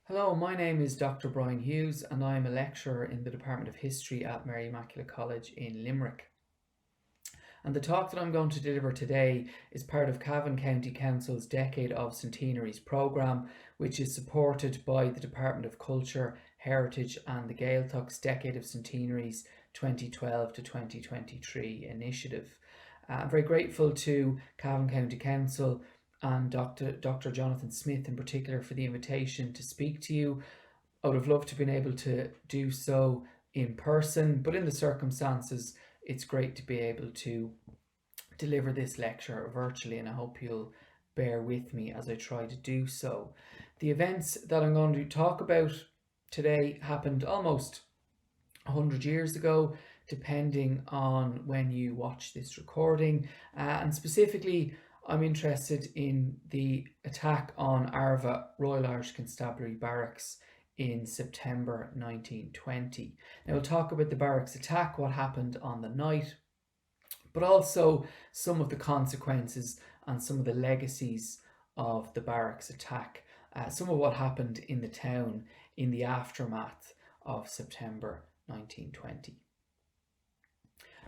Hello, my name is Dr Brian Hughes and I am a lecturer in the Department of History at Mary Immaculate College in Limerick. And the talk that I'm going to deliver today is part of Cavern County Council's Decade of Centenaries programme, which is supported by the Department of Culture, Heritage and the Gaeltach's Decade of Centenaries 2012 to 2023 initiative. I'm very grateful to Cavern County Council and Dr. Jonathan Smith in particular for the invitation to speak to you. I would have loved to have been able to do so in person, but in the circumstances, it's great to be able to deliver this lecture virtually, and I hope you'll bear with me as I try to do so. The events that I'm going to talk about today happened almost 100 years ago, depending on when you watch this recording, and specifically I'm interested in the attack on Arva Royal Irish Constabulary Barracks in September 1920. Now we'll talk about the Barracks attack, what happened on the night, but also some of the consequences and some of the legacies of the Barracks attack, some of what happened in the town in the aftermath of September 1920.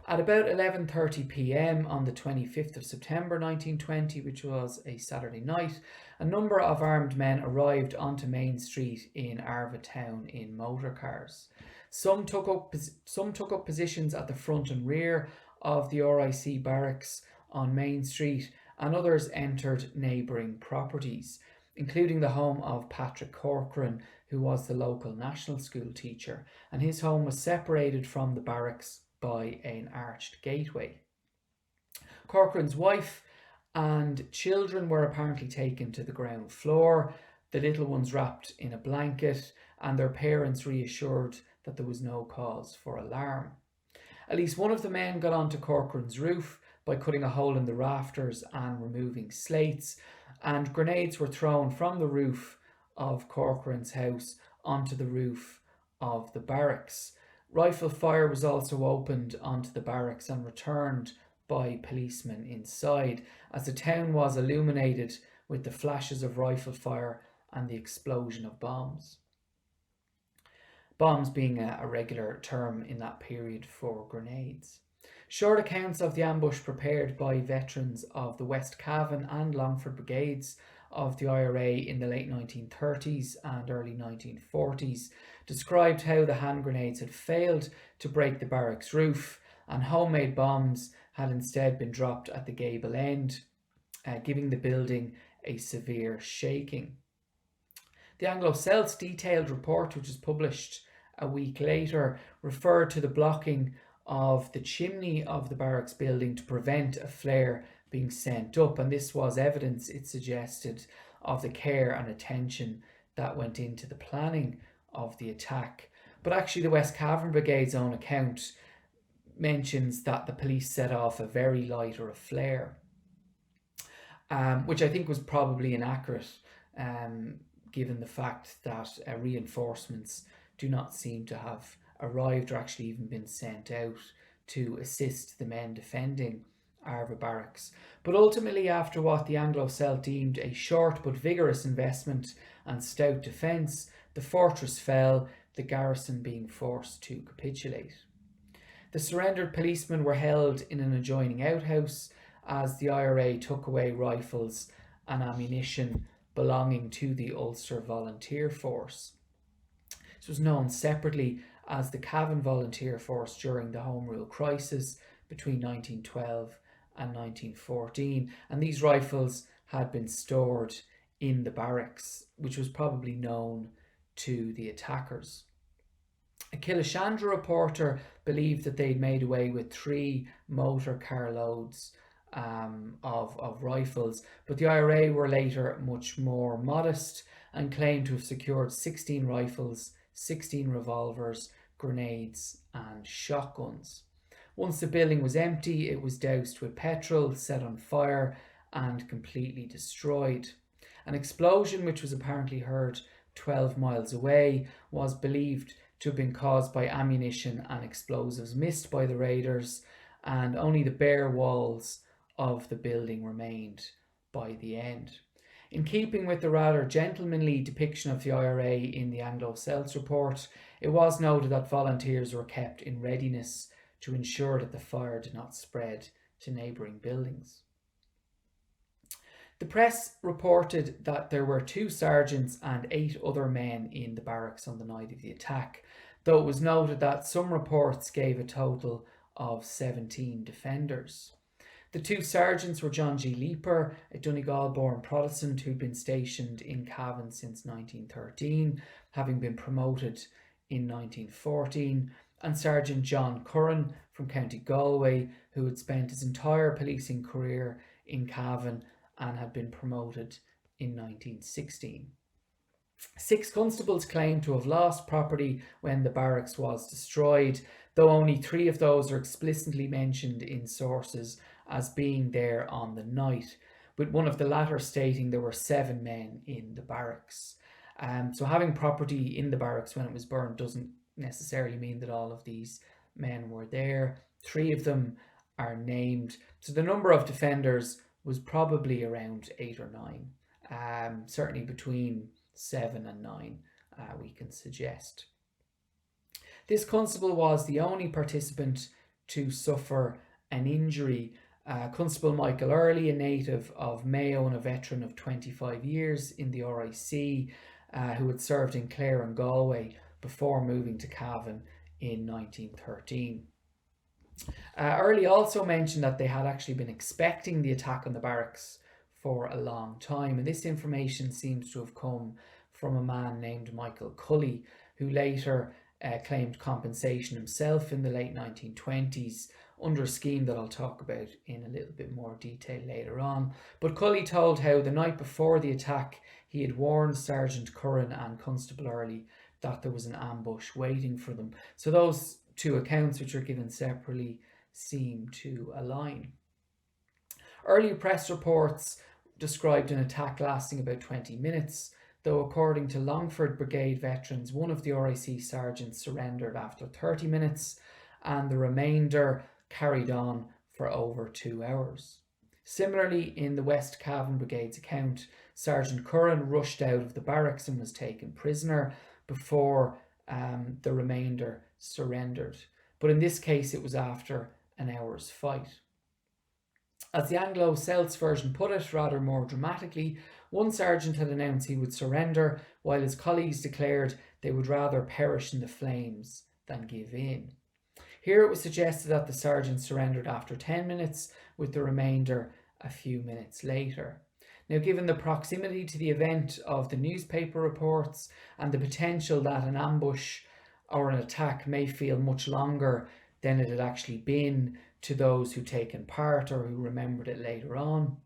At about 11:30 p.m. on the 25th of September 1920, which was a Saturday night, a number of armed men arrived onto Main Street in Arva town in motor cars. Some took up positions at the front and rear of the RIC barracks on Main Street, and others entered neighbouring properties, including the home of Patrick Corcoran, who was the local national school teacher, and his home was separated from the barracks by an arched gateway. Corcoran's wife and children were apparently taken to the ground floor, the little ones wrapped in a blanket, and their parents reassured that there was no cause for alarm. At least one of the men got onto Corcoran's roof by cutting a hole in the rafters and removing slates, and grenades were thrown from the roof of Corcoran's house onto the roof of the barracks. Rifle fire was also opened onto the barracks and returned by policemen inside, as the town was illuminated with the flashes of rifle fire and the explosion of bombs. Bombs being a regular term in that period for grenades. Short accounts of the ambush prepared by veterans of the West Cavan and Longford brigades of the IRA in the late 1930s and early 1940s described how the hand grenades had failed to break the barracks roof and homemade bombs had instead been dropped at the gable end, giving the building a severe shaking. The Anglo-Celts detailed report, which was published a week later, referred to the blocking of the chimney of the barracks building to prevent a flare being sent up, and this was evidence, it suggested, of the care and attention that went into the planning of the attack. But actually the West Cavern Brigade's own account mentions that the police set off a very light or a flare, which I think was probably inaccurate, given the fact that reinforcements do not seem to have arrived or actually even been sent out to assist the men defending Arva Barracks. But ultimately, after what the Anglo-Celt deemed a short but vigorous investment and stout defence, the fortress fell, the garrison being forced to capitulate. The surrendered policemen were held in an adjoining outhouse as the IRA took away rifles and ammunition belonging to the Ulster Volunteer Force. This was known separately as the Cavan Volunteer Force during the Home Rule crisis between 1912 and 1914, and these rifles had been stored in the barracks, which was probably known to the attackers. A Killashandra reporter believed that they'd made away with 3 motor car loads of rifles, but the IRA were later much more modest and claimed to have secured 16 rifles, 16 revolvers, grenades and shotguns. Once the building was empty, it was doused with petrol, set on fire and completely destroyed. An explosion, which was apparently heard 12 miles away, was believed to have been caused by ammunition and explosives missed by the raiders, and only the bare walls of the building remained by the end. In keeping with the rather gentlemanly depiction of the IRA in the Anglo-Celts report, it was noted that volunteers were kept in readiness to ensure that the fire did not spread to neighbouring buildings. The press reported that there were 2 sergeants and 8 other men in the barracks on the night of the attack, though it was noted that some reports gave a total of 17 defenders. The 2 sergeants were John G. Leaper, a Donegal-born Protestant who'd been stationed in Cavern since 1913, having been promoted in 1914, and Sergeant John Curran from County Galway, who had spent his entire policing career in Cavern and had been promoted in 1916. 6 constables claimed to have lost property when the barracks was destroyed, though only 3 of those are explicitly mentioned in sources as being there on the night, with one of the latter stating there were 7 men in the barracks. So having property in the barracks when it was burned doesn't necessarily mean that all of these men were there. 3 of them are named, so the number of defenders was probably around 8 or 9, certainly between 7 and 9, we can suggest. This constable was the only participant to suffer an injury. Constable Michael Early, a native of Mayo and a veteran of 25 years in the RIC, who had served in Clare and Galway before moving to Cavan in 1913. Early also mentioned that they had actually been expecting the attack on the barracks for a long time, and this information seems to have come from a man named Michael Cully, who later claimed compensation himself in the late 1920s under a scheme that I'll talk about in a little bit more detail later on. But Cully told how the night before the attack he had warned Sergeant Curran and Constable Early that there was an ambush waiting for them. So those 2 accounts, which are given separately, seem to align. Early press reports described an attack lasting about 20 minutes, though according to Longford Brigade veterans, one of the RIC sergeants surrendered after 30 minutes and the remainder carried on for over 2 hours. Similarly, in the West Cavan Brigade's account, Sergeant Curran rushed out of the barracks and was taken prisoner before the remainder surrendered. But in this case, it was after an hour's fight. As the Anglo-Celts version put it, rather more dramatically, one sergeant had announced he would surrender, while his colleagues declared they would rather perish in the flames than give in. Here it was suggested that the sergeant surrendered after 10 minutes, with the remainder a few minutes later. Now, given the proximity to the event of the newspaper reports and the potential that an ambush or an attack may feel much longer than it had actually been to those who'd taken part or who remembered it later on,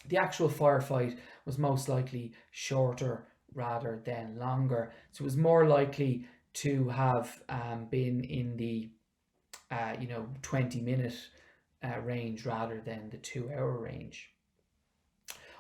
the actual firefight was most likely shorter rather than longer. So it was more likely to have been in the 20-minute range rather than the 2-hour range.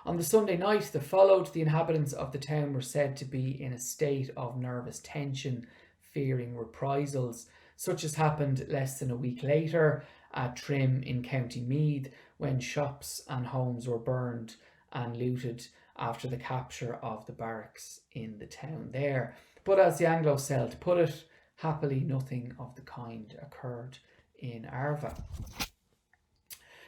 On the Sunday night that followed, the inhabitants of the town were said to be in a state of nervous tension, fearing reprisals, such as happened less than a week later at Trim in County Meath, when shops and homes were burned and looted after the capture of the barracks in the town there. But as the Anglo-Celt put it, happily nothing of the kind occurred in Arva.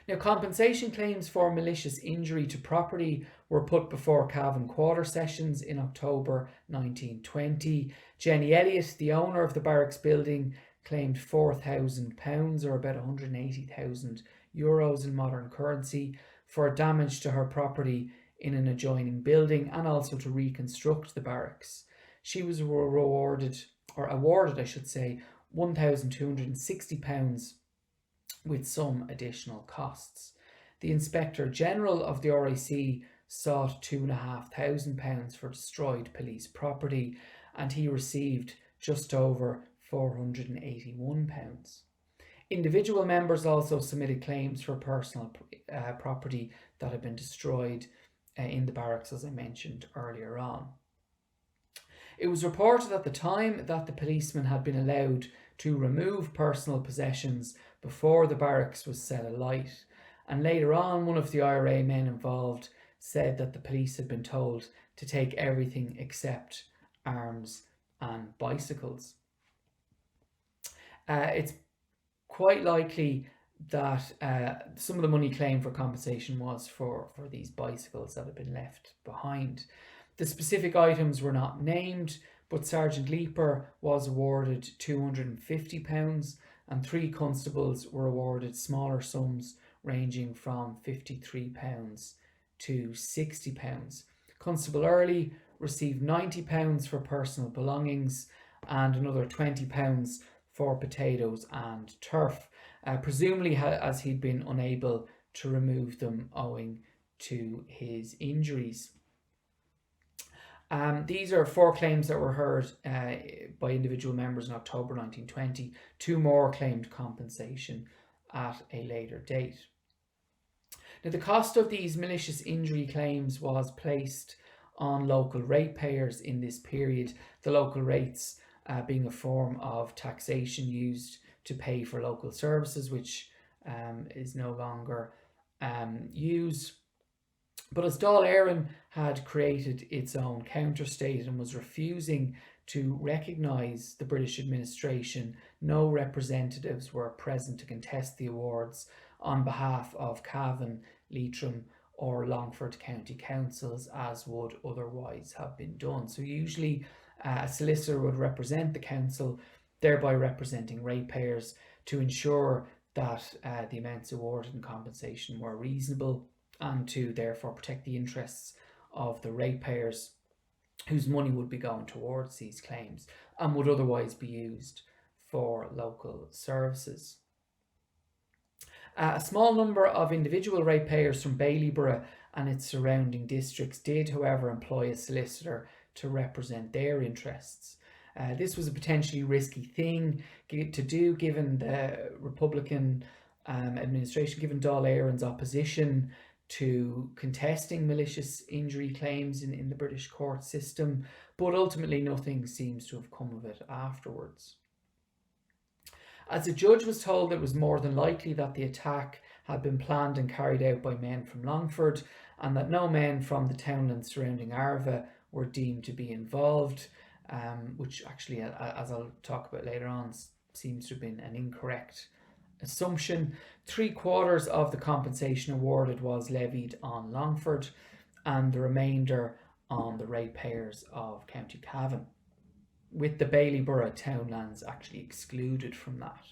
Now, compensation claims for malicious injury to property were put before Cavan Quarter Sessions in October 1920. Jenny Elliott, the owner of the barracks building, claimed £4,000 or about €180,000 in modern currency for damage to her property in an adjoining building and also to reconstruct the barracks. She was awarded £1,260 with some additional costs. The Inspector General of the RIC sought £2,500 for destroyed police property, and he received just over £481. Individual members also submitted claims for personal property that had been destroyed in the barracks, as I mentioned earlier on. It was reported at the time that the policeman had been allowed to remove personal possessions before the barracks was set alight, and later on one of the IRA men involved said that the police had been told to take everything except arms and bicycles. It's quite likely that some of the money claimed for compensation was for these bicycles that had been left behind. The specific items were not named, but Sergeant Leaper was awarded £250 and 3 constables were awarded smaller sums ranging from £53 to £60. Constable Early received £90 for personal belongings and another £20 for potatoes and turf, presumably as he'd been unable to remove them owing to his injuries. These are 4 claims that were heard by individual members in October 1920. 2 more claimed compensation at a later date. Now, the cost of these malicious injury claims was placed on local ratepayers in this period, the local rates being a form of taxation used to pay for local services, which is no longer used. But as Dáil Éireann had created its own counter-state and was refusing to recognise the British administration, no representatives were present to contest the awards on behalf of Cavan, Leitrim or Longford County Councils, as would otherwise have been done. So usually a solicitor would represent the council, thereby representing ratepayers, to ensure that the amounts awarded in compensation were reasonable and to therefore protect the interests of the ratepayers whose money would be going towards these claims and would otherwise be used for local services. A small number of individual ratepayers from Baileyborough and its surrounding districts did, however, employ a solicitor to represent their interests. This was a potentially risky thing to do given the Republican administration, given Dáil Éireann's opposition to contesting malicious injury claims in the British court system, but ultimately nothing seems to have come of it afterwards. As the judge was told, it was more than likely that the attack had been planned and carried out by men from Longford and that no men from the townland surrounding Arva were deemed to be involved, which actually, as I'll talk about later on, seems to have been an incorrect assumption. 3/4 of the compensation awarded was levied on Longford and the remainder on the ratepayers of County Cavan, with the Baileyborough townlands actually excluded from that,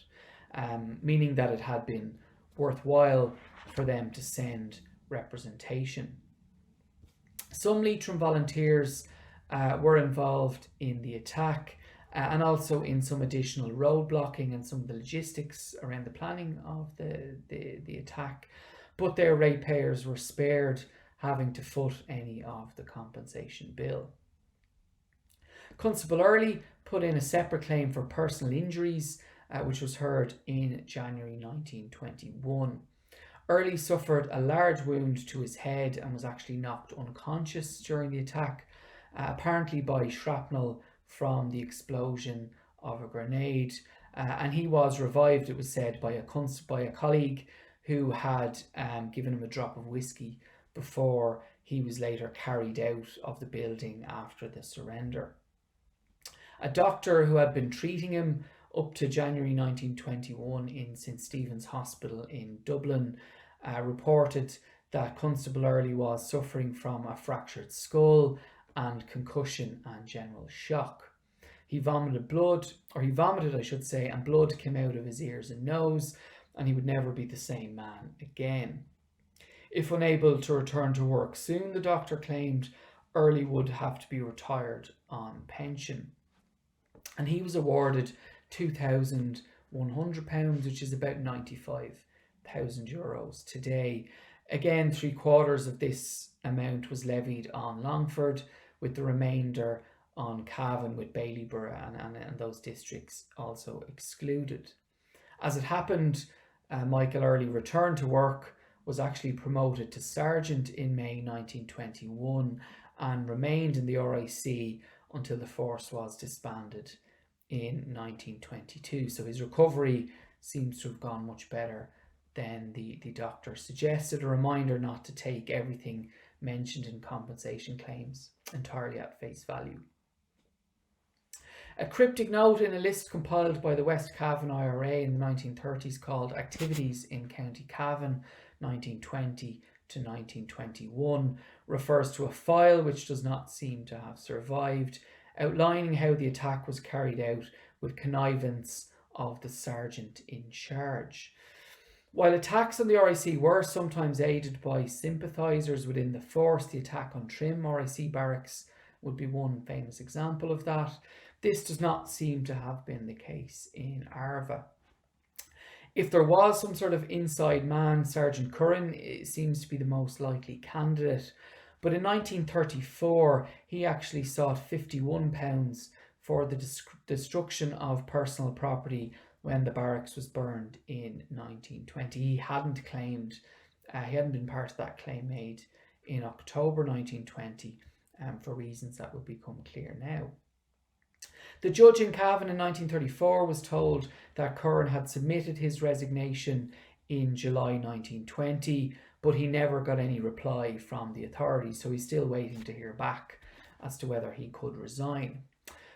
meaning that it had been worthwhile for them to send representation. Some Leitrim volunteers were involved in the attack and also in some additional road blocking and some of the logistics around the planning of the attack, but their ratepayers were spared having to foot any of the compensation bill. Constable Early put in a separate claim for personal injuries, which was heard in January 1921. Early suffered a large wound to his head and was actually knocked unconscious during the attack, apparently by shrapnel from the explosion of a grenade, and he was revived, it was said, by a colleague who had given him a drop of whiskey before he was later carried out of the building after the surrender. A doctor who had been treating him up to January 1921 in St Stephen's Hospital in Dublin reported that Constable Early was suffering from a fractured skull and concussion and general shock. He vomited, I should say, and blood came out of his ears and nose, and he would never be the same man again. If unable to return to work soon, the doctor claimed, Early would have to be retired on pension. And he was awarded £2,100, which is about €95,000 today. Again, 3/4 of this amount was levied on Longford, with the remainder on Cavan, with Baileyborough and those districts also excluded. As it happened, Michael Early returned to work, was actually promoted to sergeant in May 1921 and remained in the RIC until the force was disbanded in 1922. So his recovery seems to have gone much better than the doctor suggested. A reminder not to take everything mentioned in compensation claims, entirely at face value. A cryptic note in a list compiled by the West Cavan IRA in the 1930s called Activities in County Cavan 1920 to 1921 refers to a file which does not seem to have survived, outlining how the attack was carried out with connivance of the sergeant in charge. While attacks on the RIC were sometimes aided by sympathisers within the force, the attack on Trim RIC Barracks would be one famous example of that. This does not seem to have been the case in Arva. If there was some sort of inside man, Sergeant Curran seems to be the most likely candidate. But in 1934, he actually sought £51 for the destruction of personal property when the barracks was burned in 1920. He hadn't been part of that claim made in October 1920 for reasons that will become clear now. The judge in Cavern in 1934 was told that Curran had submitted his resignation in July 1920, but he never got any reply from the authorities, so he's still waiting to hear back as to whether he could resign.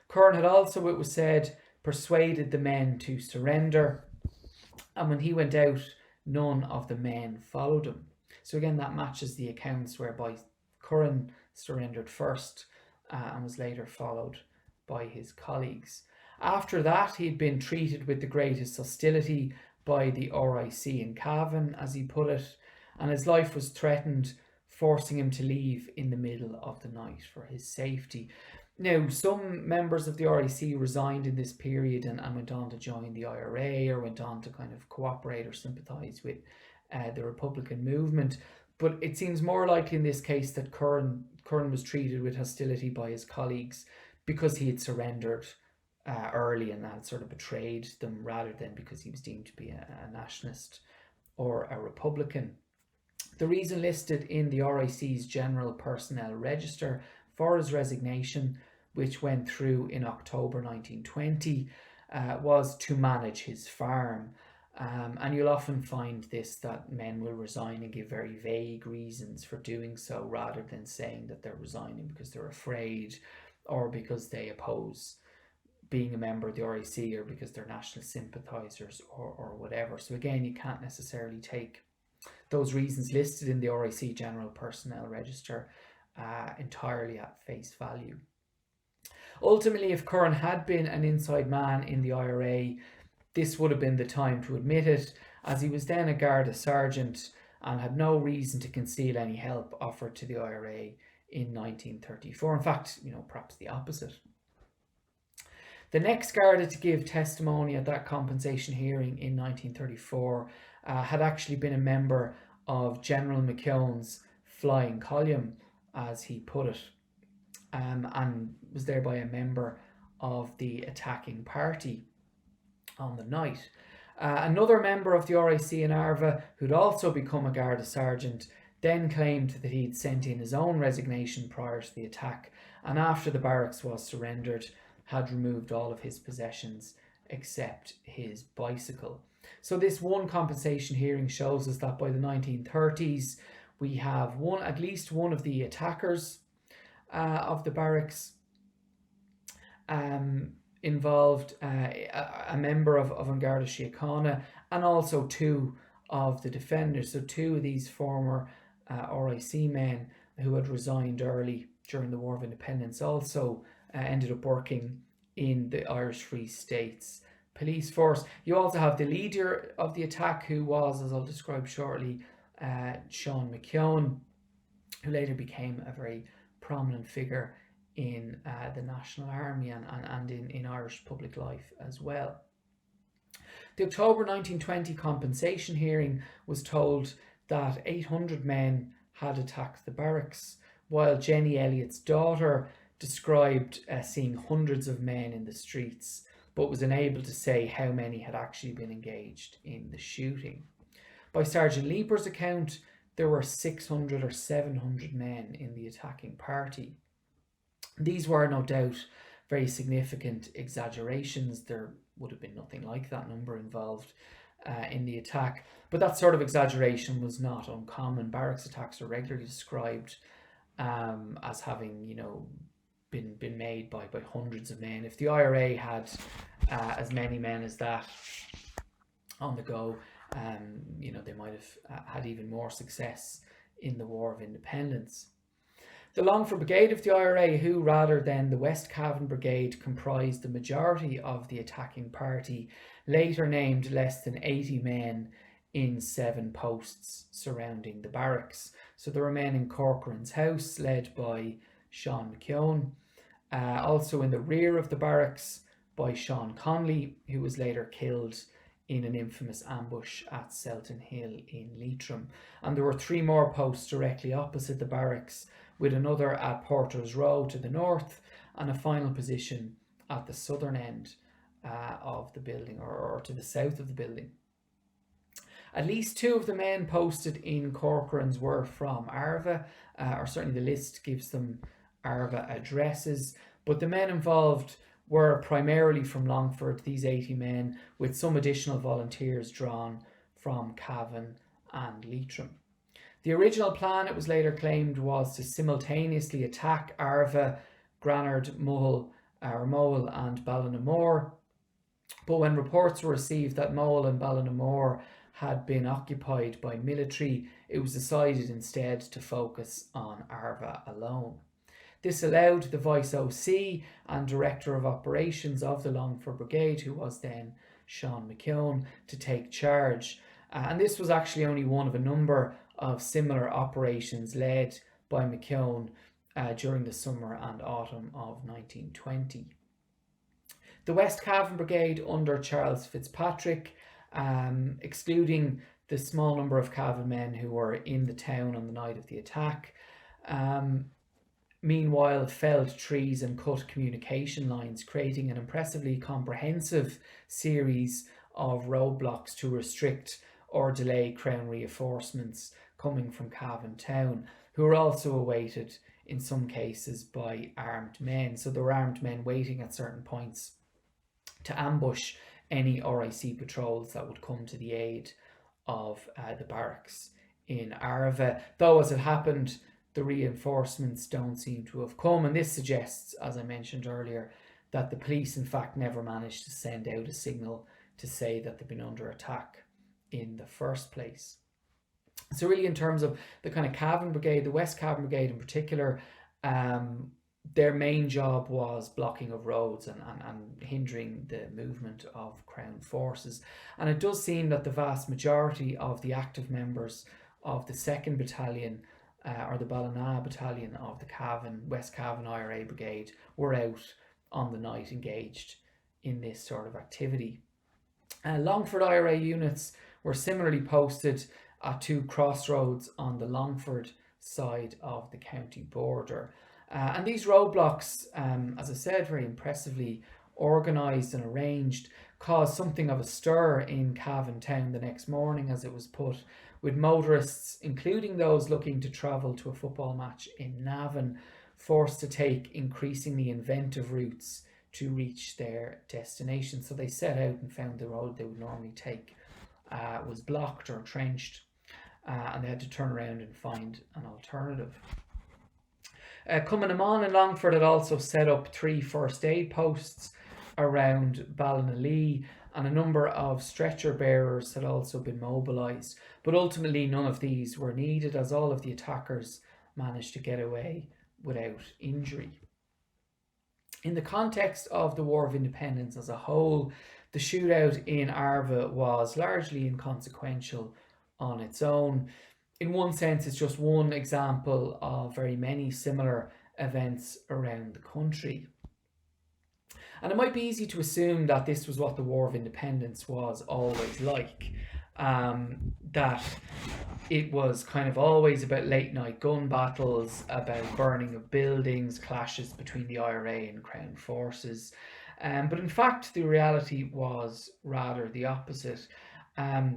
Curran had also, it was said, persuaded the men to surrender, and when he went out, none of the men followed him. So again, that matches the accounts whereby Curran surrendered first and was later followed by his colleagues. After that, he had been treated with the greatest hostility by the RIC in Cavern, as he put it, and his life was threatened, forcing him to leave in the middle of the night for his safety. Now, some members of the RIC resigned in this period and went on to join the IRA, or went on to kind of cooperate or sympathise with the Republican movement. But it seems more likely in this case that Curran was treated with hostility by his colleagues because he had surrendered early and had sort of betrayed them, rather than because he was deemed to be a nationalist or a Republican. The reason listed in the RIC's General Personnel Register for his resignation, which went through in October 1920, was to manage his farm. And you'll often find this, that men will resign and give very vague reasons for doing so, rather than saying that they're resigning because they're afraid or because they oppose being a member of the RIC, or because they're national sympathisers or whatever. So again, you can't necessarily take those reasons listed in the RIC General Personnel Register entirely at face value. Ultimately, if Curran had been an inside man in the IRA, this would have been the time to admit it, as he was then a Garda sergeant and had no reason to conceal any help offered to the IRA in 1934. In fact, perhaps the opposite. The next Garda to give testimony at that compensation hearing in 1934 had actually been a member of General McKeown's flying column, as he put it, and was thereby a member of the attacking party on the night. Another member of the RIC in Arva, who'd also become a Garda sergeant, then claimed that he'd sent in his own resignation prior to the attack, and after the barracks was surrendered, had removed all of his possessions except his bicycle. So this one compensation hearing shows us that by the 1930s, we have at least one of the attackers of the barracks involved, a member of An Garda Síochána, and also two of the defenders. So two of these former RIC men who had resigned early during the War of Independence also ended up working in the Irish Free State's police force. You also have the leader of the attack, who was, as I'll describe shortly, Sean McKeown, who later became a very prominent figure in the National Army and in Irish public life as well. The October 1920 compensation hearing was told that 800 men had attacked the barracks, while Jenny Elliott's daughter described seeing hundreds of men in the streets, but was unable to say how many had actually been engaged in the shooting. By Sergeant Leaper's account, there were 600 or 700 men in the attacking party. These were no doubt very significant exaggerations. There would have been nothing like that number involved in the attack. But that sort of exaggeration was not uncommon. Barracks attacks are regularly described as having, been made by hundreds of men. If the IRA had as many men as that on the go, they might have had even more success in the War of Independence. The Longford Brigade of the IRA, who rather than the West Cavern Brigade comprised the majority of the attacking party, later named less than 80 men in 7 posts surrounding the barracks. So there were men in Corcoran's house, led by Sean McKeown. Also in the rear of the barracks by Sean Conley, who was later killed in an infamous ambush at Selton Hill in Leitrim. And there were 3 more posts directly opposite the barracks, with another at Porter's Row to the north, and a final position at the southern end of the building, or to the south of the building. At least 2 of the men posted in Corcoran's were from Arva, or certainly the list gives them Arva addresses, but the men involved were primarily from Longford, these 80 men, with some additional volunteers drawn from Cavern and Leitrim. The original plan, it was later claimed, was to simultaneously attack Arva, Granard, Moel and Ballinamore, but when reports were received that Moel and Ballinamore had been occupied by military, it was decided instead to focus on Arva alone. This allowed the Vice OC and Director of Operations of the Longford Brigade, who was then Sean McKeown, to take charge. And this was actually only one of a number of similar operations led by McKeown during the summer and autumn of 1920. The West Cavern Brigade under Charles Fitzpatrick, excluding the small number of Cavan men who were in the town on the night of the attack, meanwhile felled trees and cut communication lines, creating an impressively comprehensive series of roadblocks to restrict or delay Crown reinforcements coming from Cavan town, who were also awaited in some cases by armed men. So there were armed men waiting at certain points to ambush any RIC patrols that would come to the aid of the barracks in Arva. Though, as it happened, the reinforcements don't seem to have come, and this suggests, as I mentioned earlier, that the police in fact never managed to send out a signal to say that they've been under attack in the first place. So really, in terms of the kind of Cavern Brigade, the West Cavern Brigade in particular, their main job was blocking of roads and hindering the movement of Crown forces. And it does seem that the vast majority of the active members of the 2nd Battalion, or the Ballina Battalion of the West Cavan IRA Brigade, were out on the night engaged in this sort of activity. Longford IRA units were similarly posted at 2 crossroads on the Longford side of the county border. And these roadblocks, as I said, very impressively organised and arranged, caused something of a stir in Cavan town the next morning, as it was put, with motorists, including those looking to travel to a football match in Navan, forced to take increasingly inventive routes to reach their destination. So they set out and found the road they would normally take was blocked or trenched, and they had to turn around and find an alternative. Cumann and Longford had also set up 3 first aid posts around Ballinallee, and a number of stretcher bearers had also been mobilised, but ultimately none of these were needed, as all of the attackers managed to get away without injury. In the context of the War of Independence as a whole, the shootout in Arva was largely inconsequential on its own. In one sense, it's just one example of very many similar events around the country. And it might be easy to assume that this was what the War of Independence was always like. That it was kind of always about late night gun battles, about burning of buildings, clashes between the IRA and Crown forces. But in fact, the reality was rather the opposite.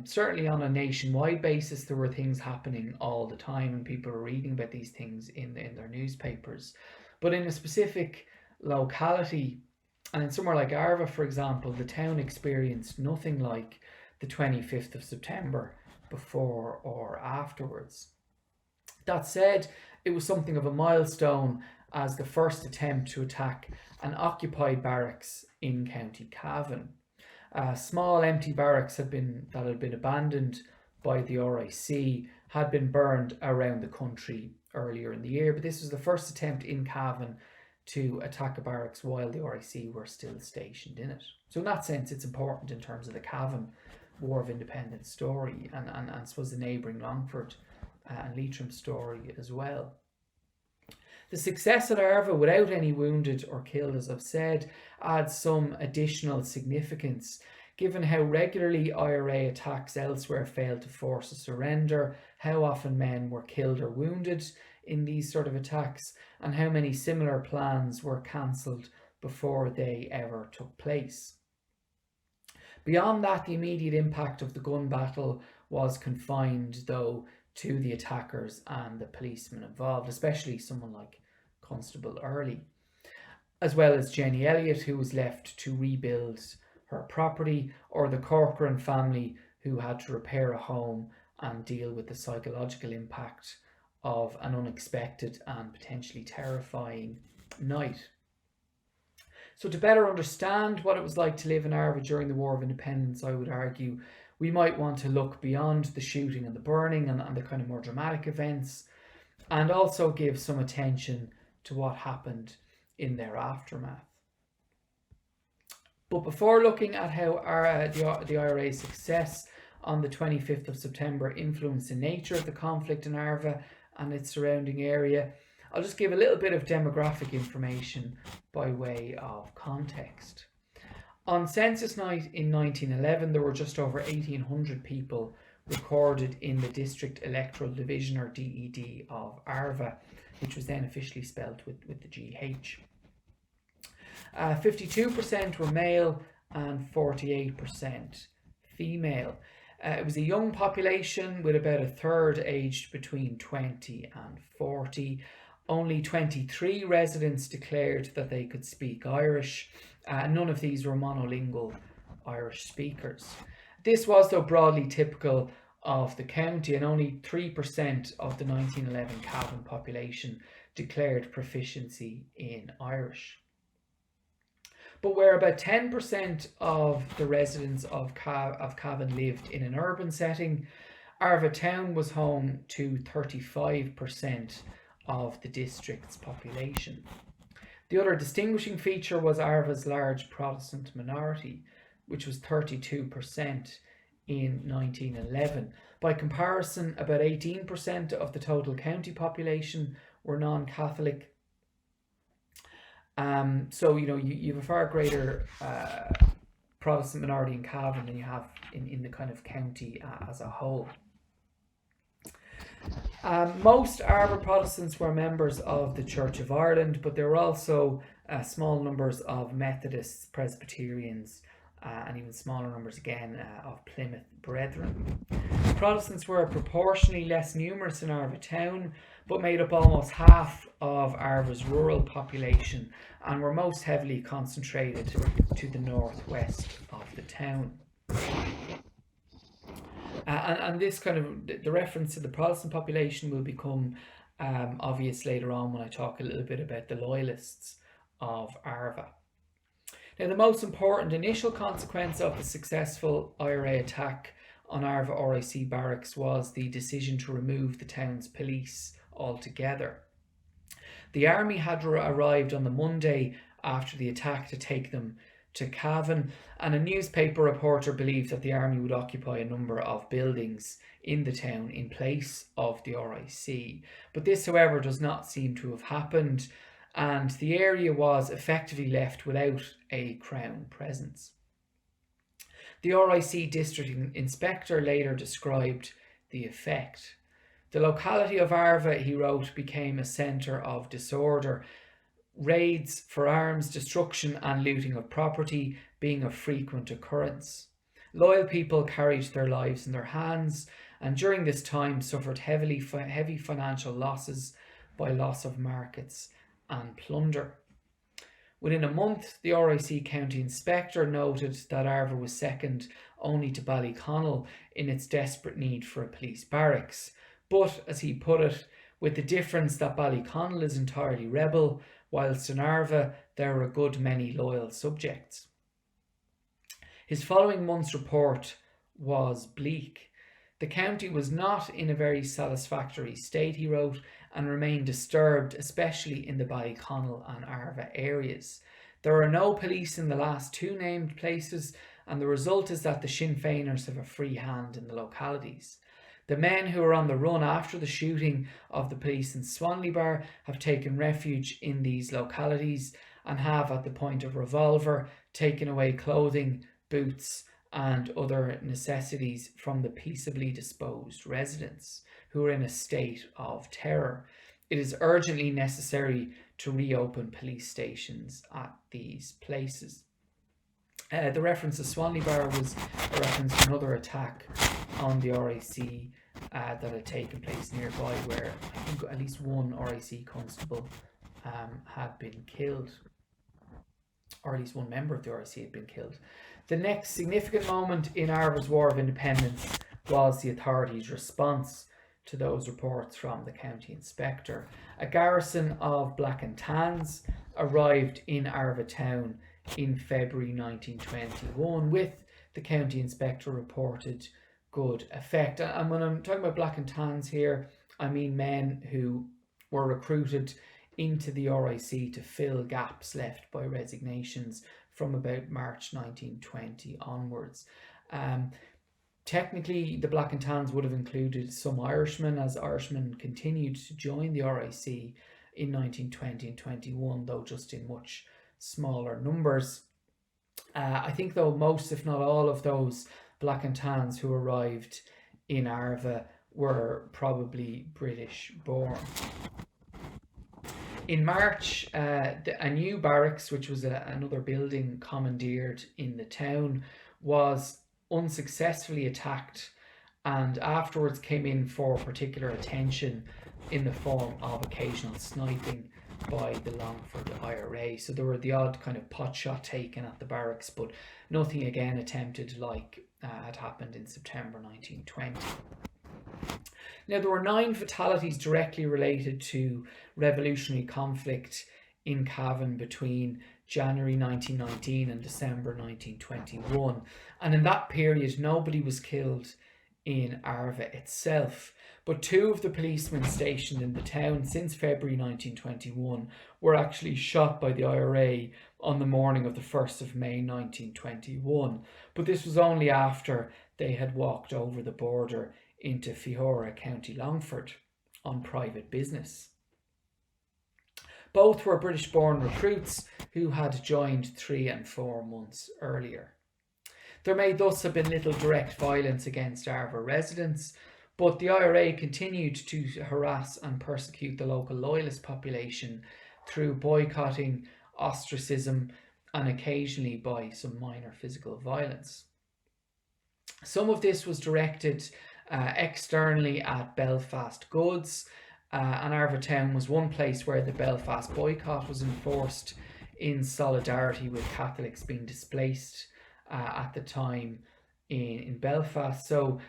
Certainly on a nationwide basis, there were things happening all the time, and people were reading about these things in their newspapers. But in a specific locality, and in somewhere like Arva, for example, the town experienced nothing like the 25th of September before or afterwards. That said, it was something of a milestone as the first attempt to attack an occupied barracks in County Cavern. Small empty barracks that had been abandoned by the RIC had been burned around the country earlier in the year, but this was the first attempt in Cavern to attack a barracks while the RIC were still stationed in it. So in that sense, it's important in terms of the Cavan War of Independence story and I suppose the neighbouring Longford and Leitrim story as well. The success at Arva, without any wounded or killed, as I've said, adds some additional significance, given how regularly IRA attacks elsewhere failed to force a surrender, how often men were killed or wounded in these sort of attacks, and how many similar plans were cancelled before they ever took place. Beyond that, the immediate impact of the gun battle was confined, though, to the attackers and the policemen involved, especially someone like Constabulary, as well as Jenny Elliott, who was left to rebuild her property, or the Corcoran family, who had to repair a home and deal with the psychological impact of an unexpected and potentially terrifying night. So to better understand what it was like to live in Arva during the War of Independence, I would argue we might want to look beyond the shooting and the burning and the kind of more dramatic events, and also give some attention to what happened in their aftermath. But before looking at how the IRA's success on the 25th of September influenced the nature of the conflict in Arva and its surrounding area, I'll just give a little bit of demographic information by way of context. On census night in 1911, there were just over 1,800 people recorded in the District Electoral Division, or DED, of Arva, which was then officially spelt with the GH. 52% were male and 48% female. It was a young population with about a third aged between 20 and 40. Only 23 residents declared that they could speak Irish. None of these were monolingual Irish speakers. This was, though, broadly typical of the county, and only 3% of the 1911 Cavan population declared proficiency in Irish. But where about 10% of the residents of Cavan lived in an urban setting, Arva town was home to 35% of the district's population. The other distinguishing feature was Arva's large Protestant minority, which was 32% in 1911. By comparison, about 18% of the total county population were non-Catholic. So, you have a far greater Protestant minority in Cavan than you have in the kind of county as a whole. Most Arva Protestants were members of the Church of Ireland, but there were also small numbers of Methodists, Presbyterians, and even smaller numbers again of Plymouth Brethren. Protestants were proportionally less numerous in Arva town, but made up almost half of Arva's rural population and were most heavily concentrated to the northwest of the town. And this kind of, the reference to the Protestant population will become obvious later on when I talk a little bit about the loyalists of Arva. Now, the most important initial consequence of the successful IRA attack on Arva RIC barracks was the decision to remove the town's police altogether. The army had arrived on the Monday after the attack to take them to Cavern, and a newspaper reporter believed that the army would occupy a number of buildings in the town in place of the RIC. But this, however, does not seem to have happened, and the area was effectively left without a Crown presence. The RIC district inspector later described the effect. The locality of Arva, he wrote, became a centre of disorder, raids for arms, destruction and looting of property being of frequent occurrence. Loyal people carried their lives in their hands, and during this time suffered heavy financial losses by loss of markets and plunder. Within a month, the RIC County Inspector noted that Arva was second only to Ballyconnell in its desperate need for a police barracks. But, as he put it, with the difference that Ballyconnell is entirely rebel, whilst in Arva there are a good many loyal subjects. His following month's report was bleak. The county was not in a very satisfactory state, he wrote, and remained disturbed, especially in the Ballyconnell and Arva areas. There are no police in the last two named places, and the result is that the Sinn Féiners have a free hand in the localities. The men who were on the run after the shooting of the police in Swanleybar have taken refuge in these localities and have, at the point of revolver, taken away clothing, boots and other necessities from the peaceably disposed residents who are in a state of terror. It is urgently necessary to reopen police stations at these places. The reference to Swanleybar was a reference to another attack on the RIC that had taken place nearby, where I think at least one RIC constable had been killed, or at least one member of the RIC had been killed. The next significant moment in Arva's War of Independence was the authorities' response to those reports from the county inspector. A garrison of Black and Tans arrived in Arva town in February 1921 with, the county inspector reported, good effect. And when I'm talking about Black and Tans here, I mean men who were recruited into the RIC to fill gaps left by resignations from about March 1920 onwards. Technically, the Black and Tans would have included some Irishmen, as Irishmen continued to join the RIC in 1920 and 21, though just in much smaller numbers. I think, though, most, if not all, of those Black and Tans who arrived in Arva were probably British born. In March, a new barracks, which was another building commandeered in the town, was unsuccessfully attacked and afterwards came in for particular attention in the form of occasional sniping by the Longford IRA. So there were the odd kind of pot shot taken at the barracks, but nothing again attempted like had happened in September 1920. Now, there were 9 fatalities directly related to revolutionary conflict in Cavern between January 1919 and December 1921. And in that period, nobody was killed in Arva itself. But 2 of the policemen stationed in the town since February 1921 were actually shot by the IRA on the morning of the 1st of May 1921. But this was only after they had walked over the border into Fiora, County Longford, on private business. Both were British-born recruits who had joined 3 and 4 months earlier. There may thus have been little direct violence against Arva residents, but the IRA continued to harass and persecute the local loyalist population through boycotting, ostracism, and occasionally by some minor physical violence. Some of this was directed externally at Belfast goods, and Arva town was one place where the Belfast boycott was enforced in solidarity with Catholics being displaced at the time in Belfast. So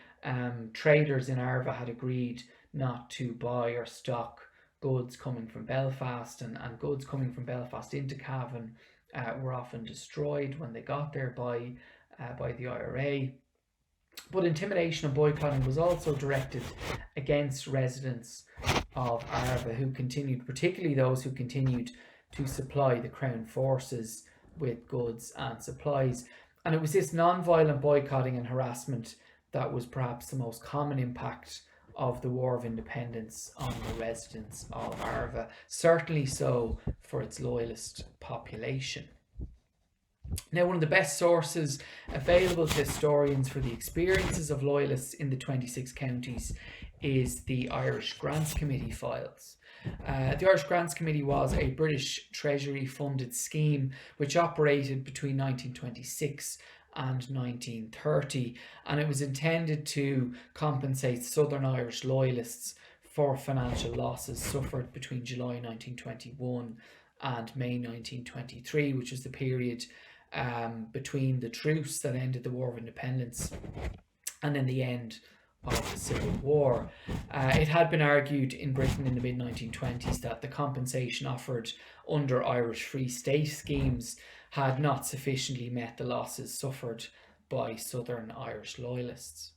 traders in Arva had agreed not to buy or stock goods coming from Belfast, and goods coming from Belfast into Cavern were often destroyed when they got there by the IRA. But intimidation and boycotting was also directed against residents of Arva who continued, particularly those who continued to supply the Crown forces with goods and supplies. And it was this non-violent boycotting and harassment that was perhaps the most common impact of the War of Independence on the residents of Arva, certainly so for its loyalist population. Now, one of the best sources available to historians for the experiences of loyalists in the 26 counties is the Irish Grants Committee files. The Irish Grants Committee was a British Treasury funded scheme which operated between 1926 and 1930, and it was intended to compensate Southern Irish loyalists for financial losses suffered between July 1921 and May 1923, which was the period between the truce that ended the War of Independence and then the end of the Civil War. It had been argued in Britain in the mid-1920s that the compensation offered under Irish Free State schemes had not sufficiently met the losses suffered by Southern Irish loyalists.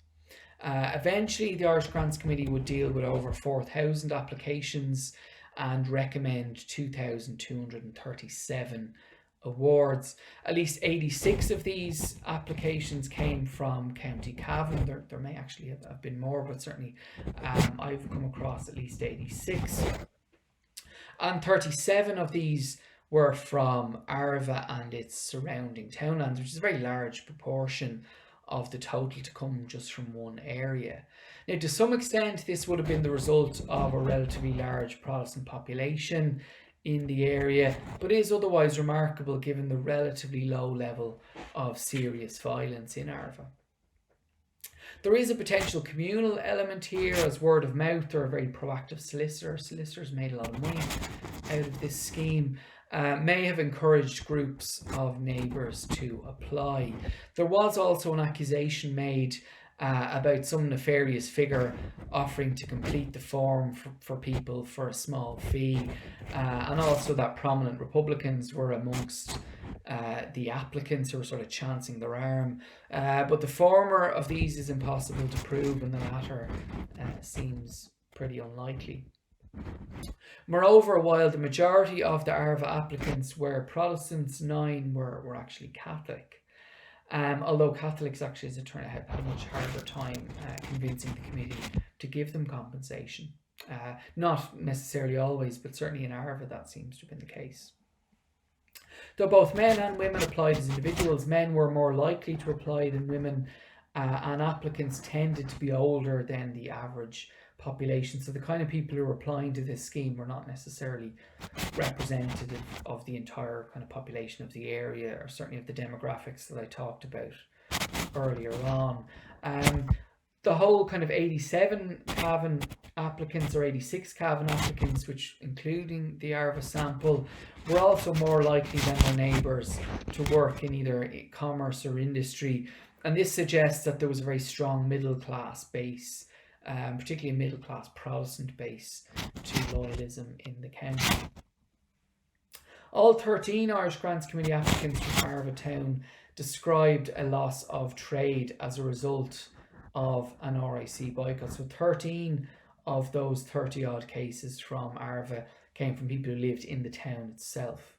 Eventually, the Irish Grants Committee would deal with over 4,000 applications and recommend 2,237 awards. At least 86 of these applications came from County Cavern. There may actually have been more, but certainly I've come across at least 86. And 37 of these were from Arva and its surrounding townlands, which is a very large proportion of the total to come just from one area. Now, to some extent, this would have been the result of a relatively large Protestant population in the area, but is otherwise remarkable given the relatively low level of serious violence in Arva. There is a potential communal element here, as word of mouth. They're a very proactive solicitor. Solicitors made a lot of money out of this scheme. May have encouraged groups of neighbours to apply. There was also an accusation made about some nefarious figure offering to complete the form for people for a small fee, and also that prominent Republicans were amongst the applicants who were sort of chancing their arm. But the former of these is impossible to prove, and the latter seems pretty unlikely. Moreover, while the majority of the Arva applicants were Protestants, 9 were actually Catholic. Although Catholics actually, as it turned out, had a much harder time convincing the committee to give them compensation. Not necessarily always, but certainly in Arva that seems to have been the case. Though both men and women applied as individuals, men were more likely to apply than women, and applicants tended to be older than the average population. So the kind of people who were applying to this scheme were not necessarily representative of the entire kind of population of the area, or certainly of the demographics that I talked about earlier on. The whole kind of 87 Cavan applicants, or 86 Cavan applicants, which including the Arva sample, were also more likely than their neighbours to work in either commerce or industry. And this suggests that there was a very strong middle class base, particularly a middle class Protestant base, to loyalism in the county. All 13 Irish Grants Committee applicants from Arva town described a loss of trade as a result of an RIC boycott. So 13 of those 30 odd cases from Arva came from people who lived in the town itself,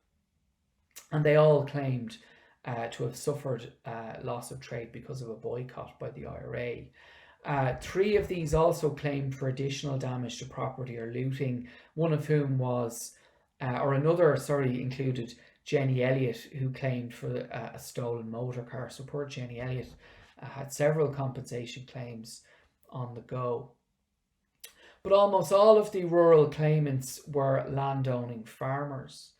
and they all claimed to have suffered loss of trade because of a boycott by the IRA. 3 of these also claimed for additional damage to property or looting, one of whom was, included Jenny Elliott, who claimed for a stolen motor car. So poor Jenny Elliott had several compensation claims on the go. But almost all of the rural claimants were landowning farmers.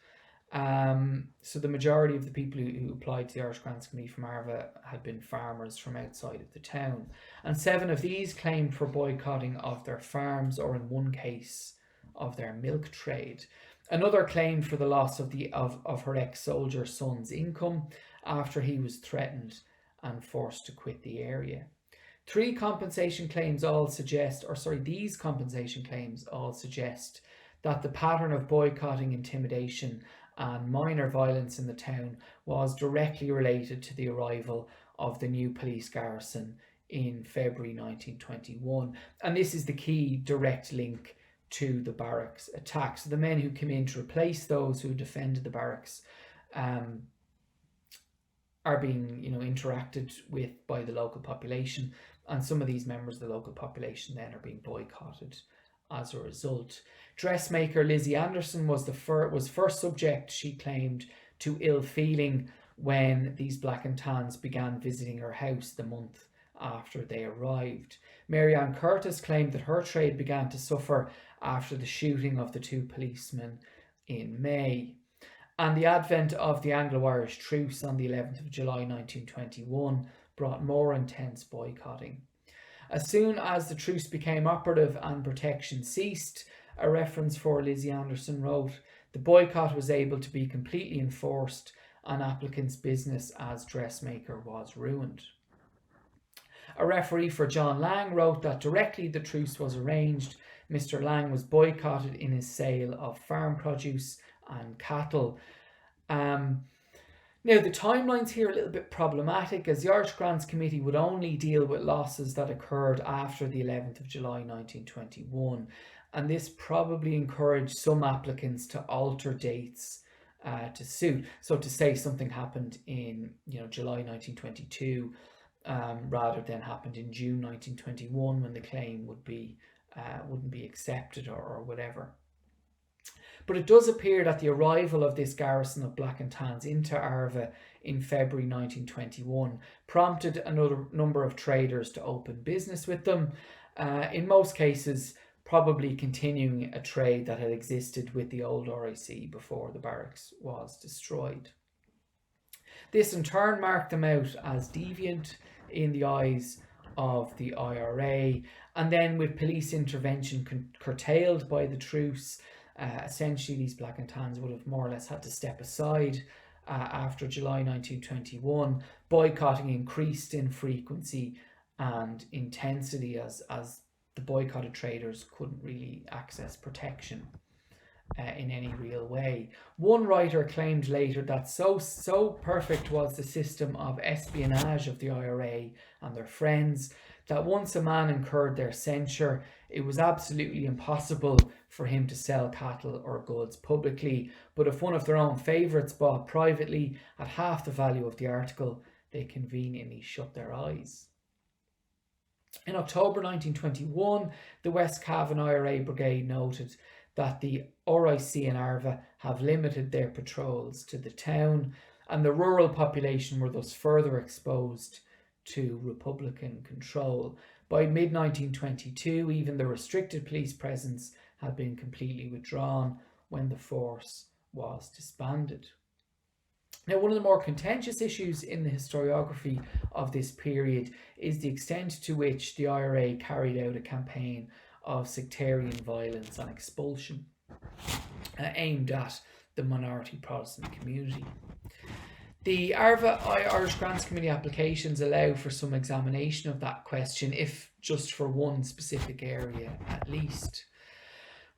So the majority of the people who applied to the Irish Grants Committee from Arva had been farmers from outside of the town. And 7 of these claimed for boycotting of their farms, or in one case, of their milk trade. Another claimed for the loss of her ex-soldier son's income after he was threatened and forced to quit the area. These compensation claims all suggest that the pattern of boycotting, intimidation and minor violence in the town was directly related to the arrival of the new police garrison in February 1921. And this is the key direct link to the Barracks attack. So the men who came in to replace those who defended the Barracks are being, interacted with by the local population, and some of these members of the local population then are being boycotted as a result. Dressmaker Lizzie Anderson was first subject, she claimed, to ill feeling when these black and tans began visiting her house the month after they arrived. Mary Ann Curtis claimed that her trade began to suffer after the shooting of the 2 policemen in May. And the advent of the Anglo-Irish truce on the 11th of July 1921 brought more intense boycotting. As soon as the truce became operative and protection ceased, a reference for Lizzie Anderson wrote, the boycott was able to be completely enforced and applicants' business as dressmaker was ruined. A referee for John Lang wrote that directly the truce was arranged, Mr. Lang was boycotted in his sale of farm produce and cattle. Now, the timeline's here a little bit problematic, as the Irish Grants Committee would only deal with losses that occurred after the 11th of July 1921, and this probably encouraged some applicants to alter dates to suit. So to say something happened in July 1922 rather than happened in June 1921 when the claim wouldn't be accepted or whatever. But it does appear that the arrival of this garrison of Black and Tans into Arva in February 1921 prompted another number of traders to open business with them, in most cases probably continuing a trade that had existed with the old RIC before the barracks was destroyed. This in turn marked them out as deviant in the eyes of the IRA, and then with police intervention curtailed by the truce, essentially these Black and Tans would have more or less had to step aside after July 1921. Boycotting increased in frequency and intensity as the boycotted traders couldn't really access protection in any real way. One writer claimed later that so perfect was the system of espionage of the IRA and their friends that once a man incurred their censure, it was absolutely impossible for him to sell cattle or goods publicly, but if one of their own favourites bought privately at half the value of the article, they conveniently shut their eyes. In October 1921, the West Cavern IRA Brigade noted that the RIC in Arva have limited their patrols to the town, and the rural population were thus further exposed to Republican control. By mid-1922, even the restricted police presence had been completely withdrawn when the force was disbanded. Now, one of the more contentious issues in the historiography of this period is the extent to which the IRA carried out a campaign of sectarian violence and expulsion aimed at the minority Protestant community. The Arva Irish Grants Committee applications allow for some examination of that question, if just for one specific area at least.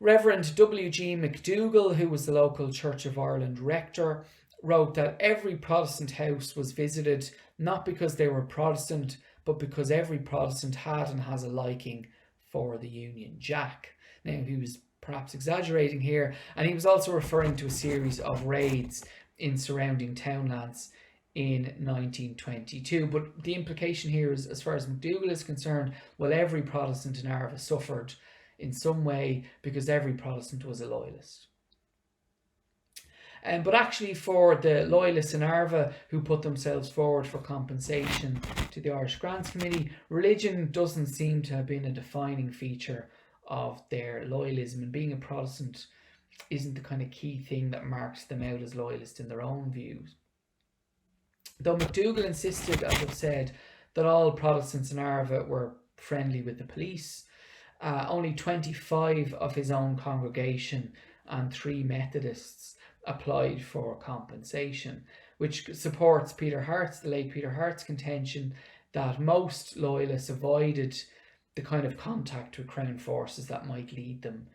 Reverend W.G. McDougall, who was the local Church of Ireland rector, wrote that every Protestant house was visited not because they were Protestant, but because every Protestant had and has a liking for the Union Jack. Now, he was perhaps exaggerating here, and he was also referring to a series of raids in surrounding townlands in 1922. But the implication here is, as far as McDougall is concerned, well, every Protestant in Arva suffered in some way because every Protestant was a loyalist. But actually, for the loyalists in Arva who put themselves forward for compensation to the Irish Grants Committee, religion doesn't seem to have been a defining feature of their loyalism, and being a Protestant isn't the kind of key thing that marks them out as loyalists in their own views. Though McDougall insisted, as I've said, that all Protestants in Arva were friendly with the police, only 25 of his own congregation and 3 Methodists applied for compensation, which supports the late Peter Hart's contention that most loyalists avoided the kind of contact with Crown forces that might lead them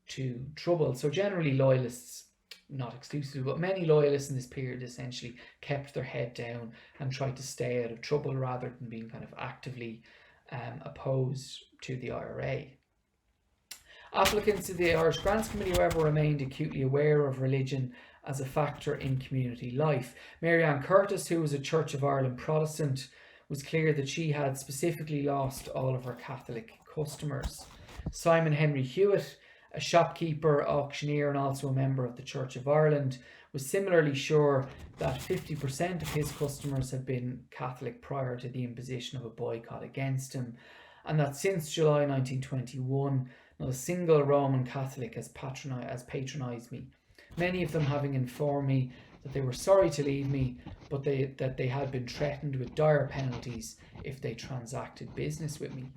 to trouble. So generally loyalists, not exclusively, but many loyalists in this period essentially kept their head down and tried to stay out of trouble rather than being kind of actively opposed to the IRA. Applicants to the Irish Grants Committee, however, remained acutely aware of religion as a factor in community life. Mary Ann Curtis, who was a Church of Ireland Protestant, was clear that she had specifically lost all of her Catholic customers. Simon Henry Hewitt, a shopkeeper, auctioneer and also a member of the Church of Ireland, was similarly sure that 50% of his customers had been Catholic prior to the imposition of a boycott against him, and that since July 1921 not a single Roman Catholic has patronised me, many of them having informed me that they were sorry to leave me, but that they had been threatened with dire penalties if they transacted business with me.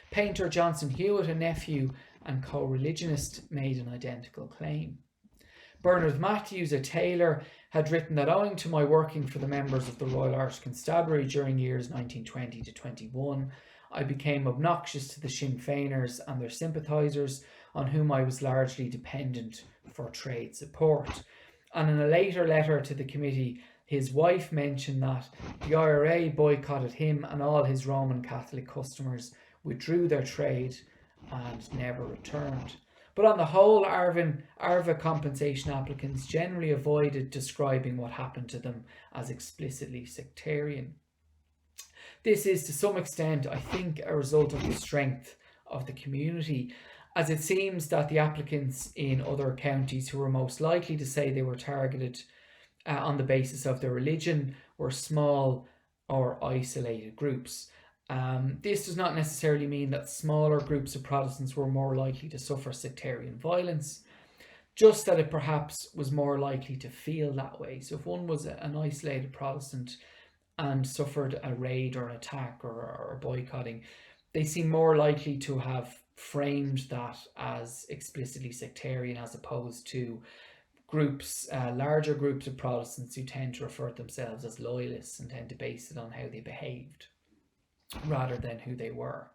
Painter Johnson Hewitt, a nephew and co-religionist made an identical claim. Bernard Matthews, a tailor, had written that owing to my working for the members of the Royal Irish Constabulary during years 1920 to 21, I became obnoxious to the Sinn Féiners and their sympathisers, on whom I was largely dependent for trade support. And in a later letter to the committee, his wife mentioned that the IRA boycotted him and all his Roman Catholic customers, withdrew their trade and never returned. But on the whole, Arva compensation applicants generally avoided describing what happened to them as explicitly sectarian. This is to some extent, I think, a result of the strength of the community, as it seems that the applicants in other counties who were most likely to say they were targeted on the basis of their religion were small or isolated groups. This does not necessarily mean that smaller groups of Protestants were more likely to suffer sectarian violence, just that it perhaps was more likely to feel that way. So if one was an isolated Protestant and suffered a raid or an attack or boycotting, they seem more likely to have framed that as explicitly sectarian, as opposed to groups, larger groups of Protestants who tend to refer to themselves as loyalists and tend to base it on how they behaved rather than who they were.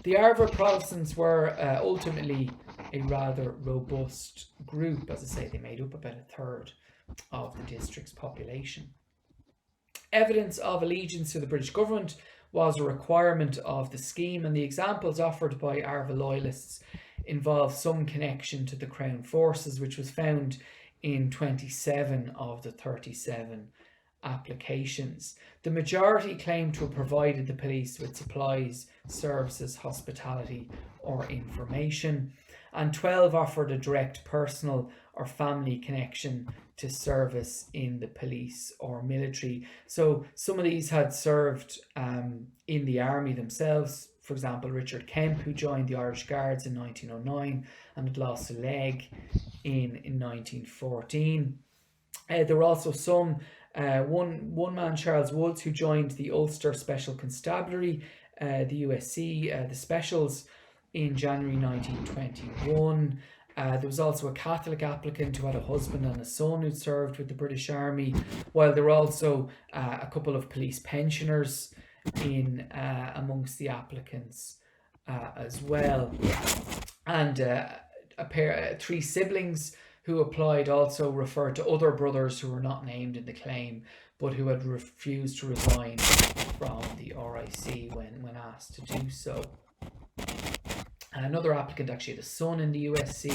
The Arva Protestants were ultimately a rather robust group. As I say, they made up about a third of the district's population. Evidence of allegiance to the British government was a requirement of the scheme, and the examples offered by Arva loyalists involve some connection to the Crown Forces, which was found in 27 of the 37 applications. The majority claimed to have provided the police with supplies, services, hospitality or information, and 12 offered a direct personal or family connection to service in the police or military. So some of these had served in the army themselves. For example, Richard Kemp, who joined the Irish Guards in 1909 and had lost a leg in 1914. There were also some one man, Charles Woods, who joined the Ulster Special Constabulary, the USC, the Specials, in January 1921. There was also a Catholic applicant who had a husband and a son who served with the British Army, while there were also a couple of police pensioners in amongst the applicants as well. And three siblings who applied also referred to other brothers who were not named in the claim, but who had refused to resign from the RIC when asked to do so. Another applicant actually had a son in the USC,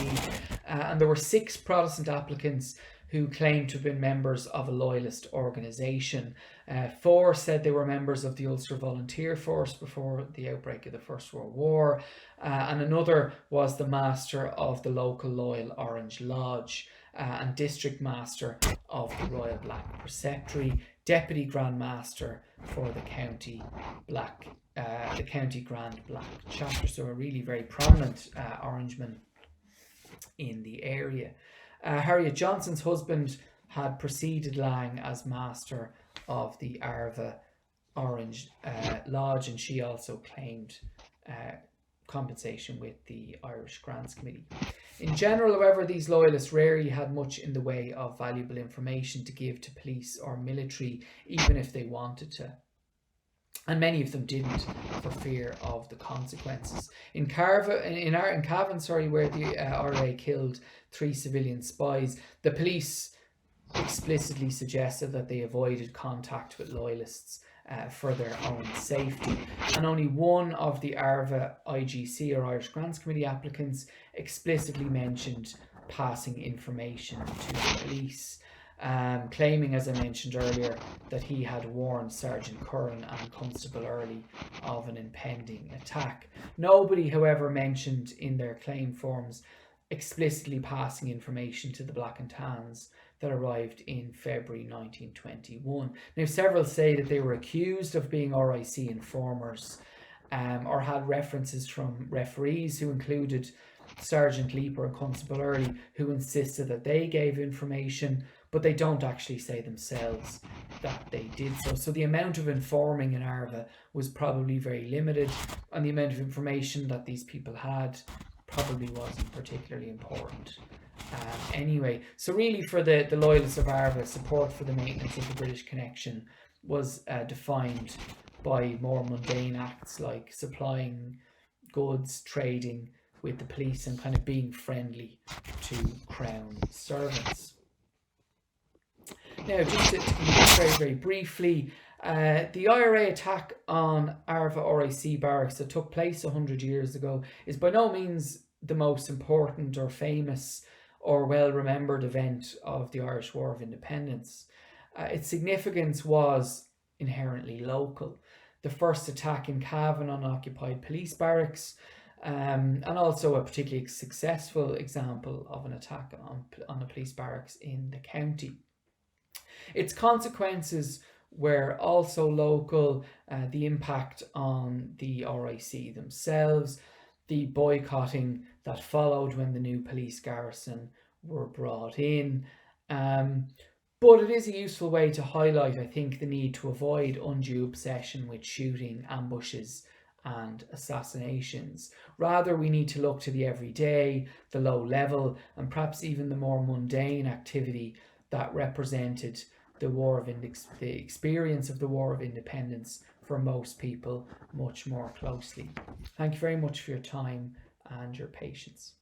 and there were 6 Protestant applicants who claimed to have been members of a loyalist organisation. 4 said they were members of the Ulster Volunteer Force before the outbreak of the First World War, and another was the master of the local Loyal Orange Lodge, and district master of the Royal Black Preceptory, deputy Grand Master for the County Grand Black Chapter. So a really very prominent Orangeman in the area. Harriet Johnson's husband had preceded Lang as master of the Arva Orange Lodge, and she also claimed compensation with the Irish Grants Committee. In general, however, these loyalists rarely had much in the way of valuable information to give to police or military, even if they wanted to. And many of them didn't, for fear of the consequences. In Cavern, where the RA killed 3 civilian spies, the police explicitly suggested that they avoided contact with loyalists for their own safety. And only one of the Arva IGC, or Irish Grants Committee applicants, explicitly mentioned passing information to the police. Claiming, as I mentioned earlier, that he had warned Sergeant Curran and Constable Early of an impending attack. Nobody, however, mentioned in their claim forms explicitly passing information to the Black and Tans that arrived in February 1921. Now, several say that they were accused of being RIC informers, or had references from referees who included Sergeant Leaper and Constable Early, who insisted that they gave information, but they don't actually say themselves that they did so. So the amount of informing in Arva was probably very limited, and the amount of information that these people had probably wasn't particularly important. Anyway, so really for the loyalists of Arva, support for the maintenance of the British connection was defined by more mundane acts like supplying goods, trading with the police, and kind of being friendly to Crown servants. Now, just to very, very briefly, the IRA attack on Arva RIC barracks that took place 100 years ago is by no means the most important or famous or well-remembered event of the Irish War of Independence. Its significance was inherently local. The first attack in Cavern on occupied police barracks, and also a particularly successful example of an attack on a police barracks in the county. Its consequences were also local, the impact on the RIC themselves, the boycotting that followed when the new police garrison were brought in. But it is a useful way to highlight, I think, the need to avoid undue obsession with shooting, ambushes and assassinations. Rather, we need to look to the everyday, the low level, and perhaps even the more mundane activity that represented the experience of the War of Independence for most people much more closely. Thank you very much for your time and your patience.